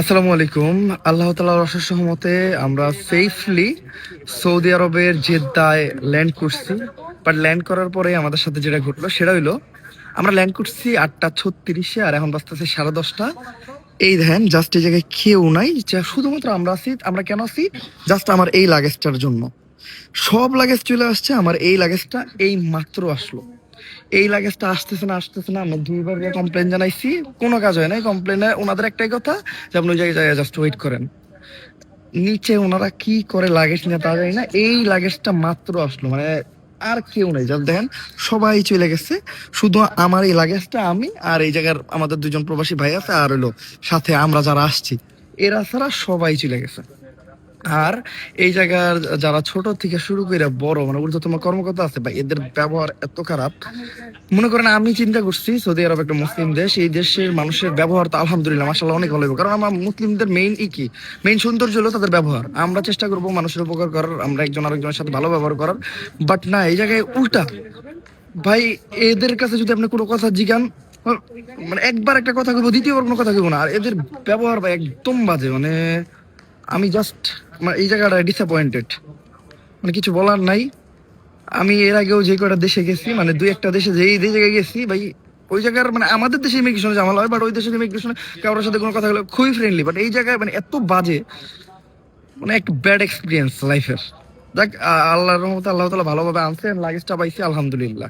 আসসালামু আলাইকুম। আল্লাহ তাআলার অশেষ রহমতে আমরা সেফলি সৌদি আরবের জেদ্দায় ল্যান্ড করছি। বাট ল্যান্ড করার পরে আমাদের সাথে যেটা ঘটলো সেটা হইলো, আমরা ল্যান্ড করছি 8:36-এ, আর এখন বাজতেছে 10:30। এই দেখেন, জাস্ট এই জায়গায় কেউ নাই, যা শুধুমাত্র আমরা আছি। আমরা কেন আছি? জাস্ট আমার এই লাগেজটার জন্য। সব লাগেজ চলে আসছে, আমার এই লাগেজটা এই মাত্র আসলো। এই লাগেজটা আসতেছে না, আমরা দুইবার কমপ্লেন জানাইছি, কোনো কাজ হয় নাই। কমপ্লেনে ওনাদের একটাই কথা যে আপনি ওই জায়গায় জাস্ট ওয়েট করেন। নিচে ওনারা কি করে লাগেজ নিয়ে তা জানি না, এই লাগেজটা মাত্র আসলো, মানে আর কেউ নেই। যা দেখেন, সবাই চলে গেছে, শুধু আমার এই লাগেজটা, আমি আর এই জায়গার আমাদের দুজন প্রবাসী ভাই আছে, আর হলো সাথে আমরা যারা আসছি, এরা ছাড়া সবাই চলে গেছে। আর এই জায়গার যারা ছোট থেকে শুরু করে বড়, মানে ঊর্ধ্বতম কর্মকর্তা আছে, বা এদের ব্যবহার এত খারাপ। মনে করেন, আমি চিন্তা করছি সৌদি আরব একটা মুসলিম দেশ, এই দেশের মানুষের ব্যবহার তো আলহামদুলিল্লাহ মাশাআল্লাহ অনেক ভালো হবে, কারণ আমার মুসলিমদের মেইন কি, মেইন সৌন্দর্য হলো তাদের ব্যবহার। আমরা চেষ্টা করবো মানুষের উপকার করার, আমরা একজন আরেকজনের সাথে ভালো ব্যবহার করার। বাট না, এই জায়গায় উল্টা। ভাই, এদের কাছে যদি আপনি কোনো কথা জিগান, মানে একবার একটা কথা কইবো, দ্বিতীয়বার কোনো কথা কইবো না। আর এদের ব্যবহার ভাই একদম বাজে, মানে আমি জাস্ট এই জায়গাটা ডিসঅ্যাপয়েন্টেড, মানে কিছু বলার নাই। আমি এর আগেও যে কয়টা দেশে গেছি, মানে দুই একটা দেশে যে জায়গায় গেছি ভাই, ওই জায়গার মানে আমাদের দেশে ইমিগ্রেশনে ঝামেলা হয়, বাট ওই দেশের ইমিগ্রেশনে কারোর সাথে কোনো কথা বলে খুবই ফ্রেন্ডলি। বাট এই জায়গায় মানে এত বাজে, মানে একটা ব্যাড এক্সপিরিয়েন্স লাইফের। দেখ, আল্লাহর রহমতে আল্লাহ তাআলা ভালোভাবে আনছে, লাগেজটা পাইছি আলহামদুলিল্লাহ।